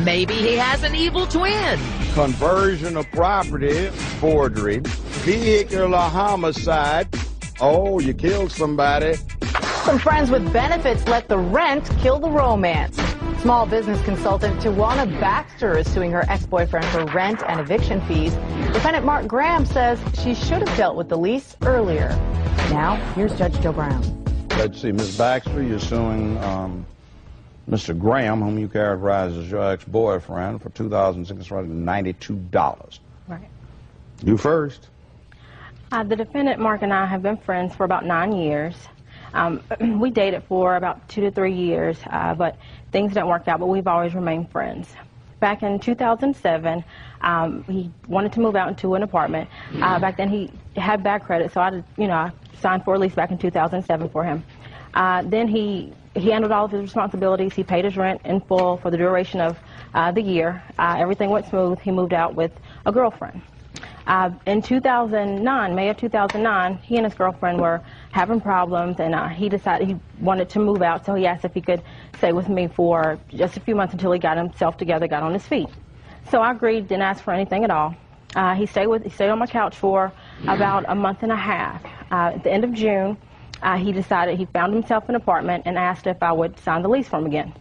Maybe he has an evil twin. Conversion of property, forgery, vehicular homicide. Oh, you killed somebody. Some friends with benefits let the rent kill the romance. Small business consultant Tawana Baxter is suing her ex-boyfriend for rent and eviction fees. Defendant Mark Graham says she should have dealt with the lease earlier. Now, here's Judge Joe Brown. Let's see, Ms. Baxter, you're suing Mr. Graham, whom you characterize as your ex-boyfriend, for $2,692. Right. You first. The defendant, Mark, and I have been friends for about 9 years. We dated for about 2 to 3 years, but things didn't work out, but we've always remained friends. Back in 2007, he wanted to move out into an apartment. Back then, he had bad credit, so I signed for a lease back in 2007 for him. Then he handled all of his responsibilities. He paid his rent in full for the duration of the year. Everything went smooth. He moved out with a girlfriend. In 2009, May of 2009, he and his girlfriend were having problems, and he decided he wanted to move out, so he asked if he could stay with me for just a few months until he got himself together, got on his feet. So I agreed, didn't ask for anything at all. He stayed on my couch for about a month and a half. At the end of June, he decided he found himself an apartment and asked if I would sign the lease for him again.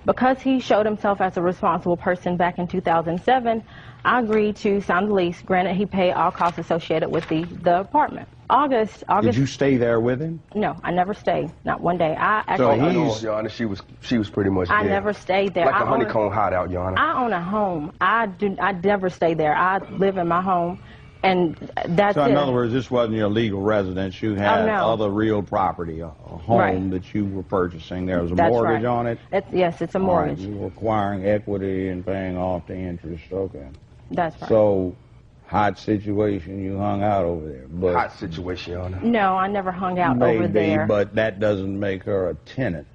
Because he showed himself as a responsible person back in 2007, I agreed to sign the lease. Granted, he paid all costs associated with the apartment. August. Did you stay there with him? No, I never stayed. Not one day. So Your Honor, she was pretty much there. I never stayed there. Like a honeycomb hideout, Your Honor. I own a home. I never stay there. I live in my home, and that's it. So in other words, this wasn't your legal residence. You had other real property, a home that you were purchasing. There was a mortgage on it? Yes, it's a mortgage. Right. You were acquiring equity and paying off the interest. Okay. That's right. So, hot situation, you hung out over there. But hot situation, Your Honor. No, I never hung out over there. But that doesn't make her a tenant.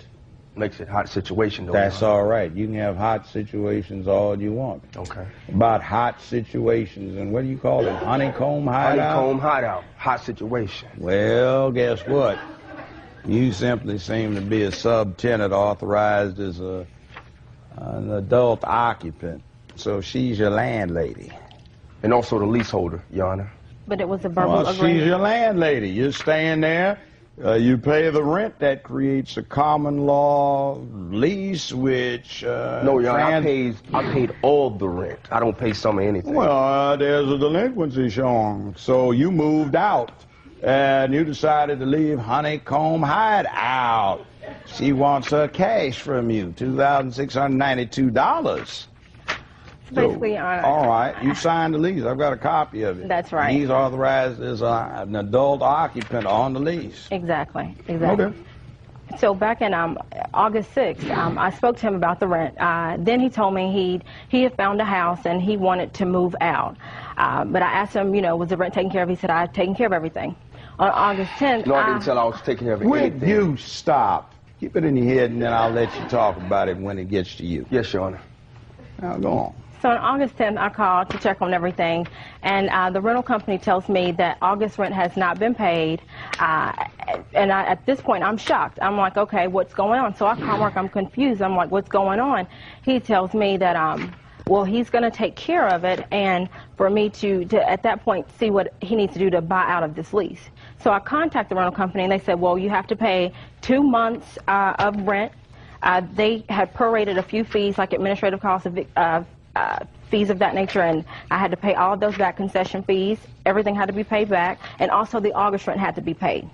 Makes it hot situation, though. That's all right. You can have hot situations all you want. Okay. About hot situations, and what do you call it? Honeycomb hideout? Honeycomb hideout. Hot situation. Well, guess what? You simply seem to be a subtenant authorized as an adult occupant. So she's your landlady. And also the leaseholder, Your Honor. But it was a verbal agreement. She's your landlady. You're staying there. You pay the rent. That creates a common law lease, which... no, Your Honor, I paid all the rent. I don't pay some of anything. Well, there's a delinquency showing. So you moved out, and you decided to leave Honeycomb Hideout. She wants her cash from you, $2,692. Basically, all right, you signed the lease. I've got a copy of it. That's right. He's authorized as an adult occupant on the lease. Exactly. Okay. So back in August 6th, I spoke to him about the rent. Then he told me he had found a house and he wanted to move out. But I asked him, was the rent taken care of? He said, I've taken care of everything. On August 10th... No, I didn't tell I was taking care of anything. When you stop, keep it in your head and then I'll let you talk about it when it gets to you. Yes, Your Honor. Now, go on. So on August 10th, I called to check on everything, and the rental company tells me that August rent has not been paid, and at this point, I'm shocked. I'm like, okay, what's going on? So I call Mark, I'm confused. I'm like, what's going on? He tells me that, well, he's going to take care of it, and for me to, at that point, see what he needs to do to buy out of this lease. So I contacted the rental company, and they said, well, you have to pay 2 months of rent. They had prorated a few fees, like administrative costs of fees of that nature, and I had to pay all of those back, concession fees. Everything had to be paid back, and also the August rent had to be paid.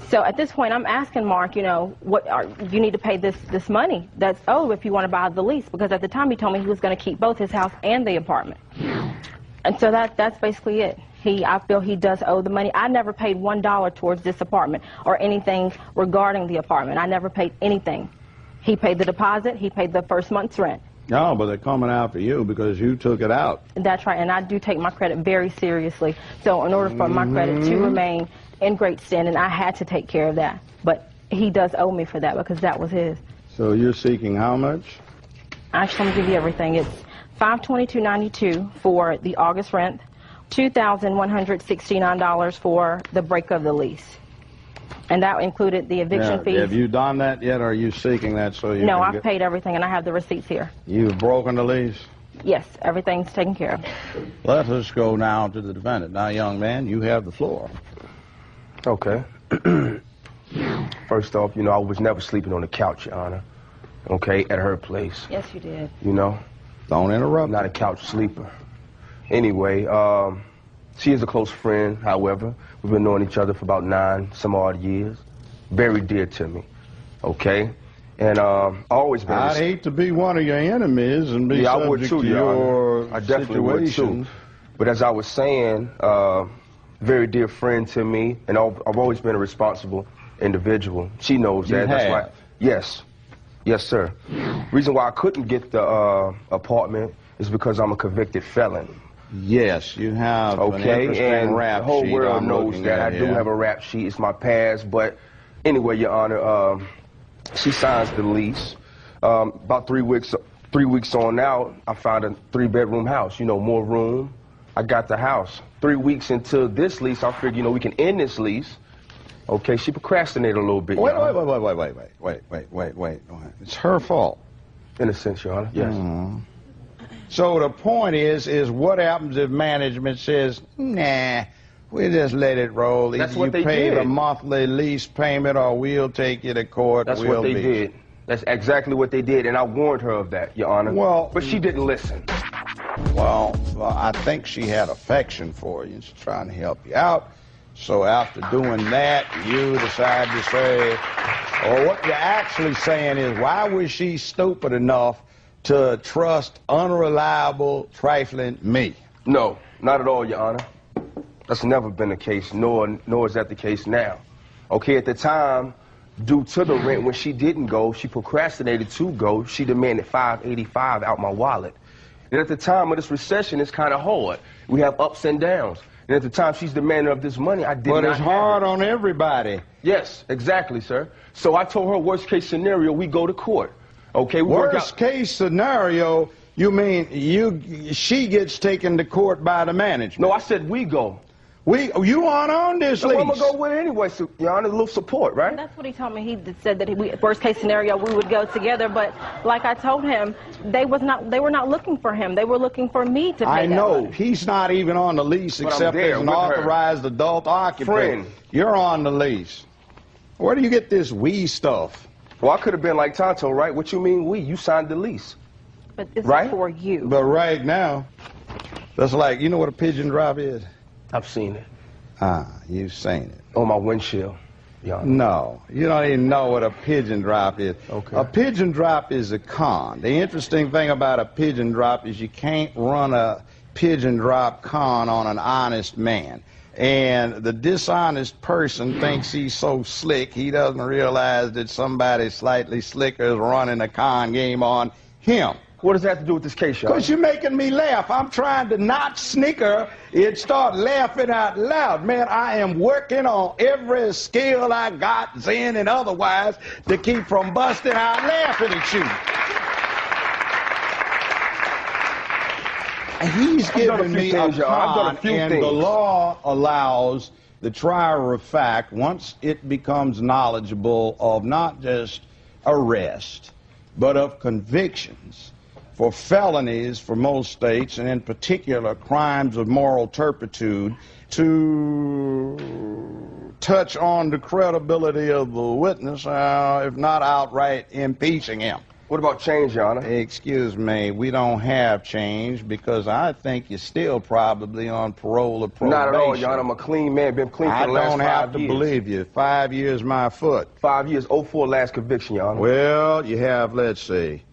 So at this point, I'm asking Mark, you need to pay this money that's owed if you want to buy the lease, because at the time he told me he was going to keep both his house and the apartment. And so that's basically it. I feel he does owe the money. I never paid $1 towards this apartment or anything regarding the apartment. I never paid anything. He paid the deposit. He paid the first month's rent. No, but they're coming after you because you took it out. That's right, and I do take my credit very seriously. So in order for my credit to remain in great standing, I had to take care of that. But he does owe me for that because that was his. So you're seeking how much? Actually, I'm going to give you everything. It's $522.92 for the August rent, $2,169 for the break of the lease. And that included the eviction fees. Have you done that yet, or are you seeking that so you No, can I've paid everything, and I have the receipts here. You've broken the lease? Yes, everything's taken care of. Let us go now to the defendant. Now, young man, you have the floor. Okay. First off, I was never sleeping on the couch, Your Honor. Okay, at her place. Yes, you did. Don't interrupt. I'm not a couch sleeper. Anyway, she is a close friend, however. We've been knowing each other for about 9 some odd years. Very dear to me. Okay? And always been... I'd hate to be one of your enemies and be I would subject too, to Your your Honor. I definitely would situations. too. But as I was saying, very dear friend to me, and I've always been a responsible individual. She knows that. That's why. Yes. Yes, sir. Reason why I couldn't get the apartment is because I'm a convicted felon. Yes, you have an interesting rap the whole sheet world I'm knows looking that. at I do here. have a rap sheet. It's my past. But anyway, Your Honor, she signs the lease. About 3 weeks on now, I found a 3-bedroom house. More room. I got the house. 3 weeks into this lease, I figured, we can end this lease. Okay, she procrastinated a little bit. Wait. It's her fault. In a sense, Your Honor. Yes. So the point is what happens if management says, nah, we just let it roll. That's Either what you they pay did. the monthly lease payment or we'll take you to court. That's what they did. That's exactly what they did, and I warned her of that, Your Honor. Well, but she didn't listen. Well, I think she had affection for you. She's trying to help you out. So after doing that, you decide to say, or what you're actually saying is, why was she stupid enough to trust unreliable, trifling me? No, not at all, Your Honor. That's never been the case, nor is that the case now. Okay, at the time, due to the rent, when she didn't go, she procrastinated to go. She demanded $585 out my wallet. And at the time of this recession, it's kind of hard. We have ups and downs. And at the time she's demanding of this money, I did not have it. But it's hard on everybody. Yes, exactly, sir. So I told her, worst case scenario, we go to court. Okay, we work out. Worst case scenario, you mean she gets taken to court by the management? No, I said we go. You aren't on this lease. I'm going to go with it anyway, so, Your Honor, a little support, right? That's what he told me. He said that worst case scenario, we would go together. But like I told him, they were not looking for him. They were looking for me to pay I that know. money. He's not even on the lease except as an authorized adult occupant. Friend. You're on the lease. Where do you get this we stuff? Well, I could have been like Tonto, right? What you mean we? You signed the lease. But this Right? is for you. But right now, that's like, you know what a pigeon drop is? I've seen it. You've seen it. On my windshield, Your Honor. No, you don't even know what a pigeon drop is. Okay. A pigeon drop is a con. The interesting thing about a pigeon drop is you can't run a pigeon drop con on an honest man. And the dishonest person thinks he's so slick, he doesn't realize that somebody slightly slicker is running a con game on him. What does that have to do with this case, Your Honor? Because you're making me laugh. I'm trying to not snicker and start laughing out loud. Man, I am working on every skill I got, Zen and otherwise, to keep from busting out laughing at you. And he's giving me a con, and the law allows the trier of fact, once it becomes knowledgeable of not just arrest, but of convictions, for felonies for most states, and in particular crimes of moral turpitude, to touch on the credibility of the witness, if not outright impeaching him. What about change, Your Honor? Excuse me, we don't have change because I think you're still probably on parole or probation. Not at all, Your Honor. I'm a clean man. Been clean for the last 5 years. I don't have to believe you. 5 years my foot. 5 years. 04 last conviction, Your Honor. Well, you have, let's see,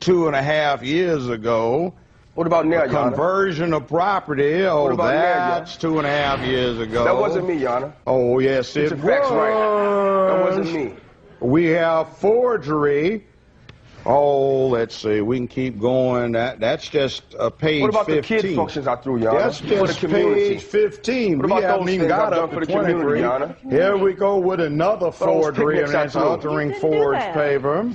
2.5 years ago. What about now, Your Honor? Conversion of property. Oh, What about now, that's 2.5 years ago. That wasn't me, Your Honor. Oh, yes, it Get your facts was. right. That wasn't me. We have forgery. Oh, let's see. We can keep going. That's just page 15. What about the kid functions I threw, Your Honor? That's For just the community. page 15. What about we haven't those even things got I've up done to for the community, 23. Your Honor? Here we go with another forgery, and picnics I that's threw. altering You didn't do forged that. paper.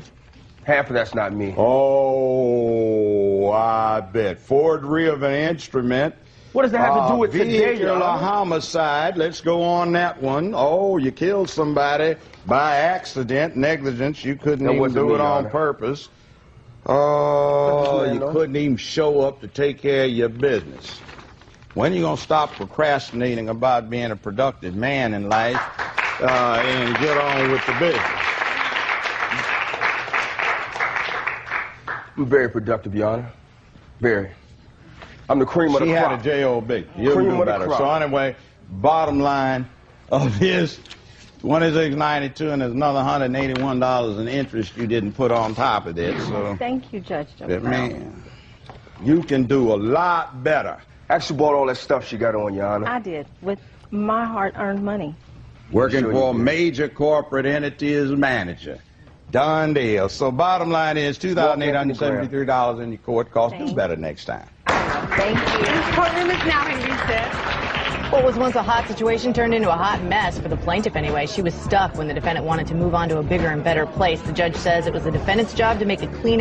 Half of that's not me. Oh, I bet. Forgery of an instrument What does that have to do with today, Your Vehicular Honor? homicide. Let's go on that one. Oh, you killed somebody by accident, negligence. You couldn't That even wasn't do me, it Your on Honor. purpose. Oh, you Orlando. couldn't even show up to take care of your business. When you gonna stop procrastinating about being a productive man in life and get on with the business? I'm very productive, Your Honor. Very. I'm the cream of the She crop. had a J.O.B. You'll Cream do of the better. crop. So anyway, bottom line of this, 2692, and there's another $181 in interest you didn't put on top of it. So, Thank you, Judge Jones. man, you can do a lot better. Actually bought all that stuff she got on, Your Honor. I did, with my hard-earned money. Working Sure you for a did. major corporate entity as a manager. Done deal. So bottom line is $2,873 in your court costs. Do better next time. Thank you. Courtroom is now in recess. What was once a hot situation turned into a hot mess for the plaintiff anyway. She was stuck when the defendant wanted to move on to a bigger and better place. The judge says it was the defendant's job to make a clean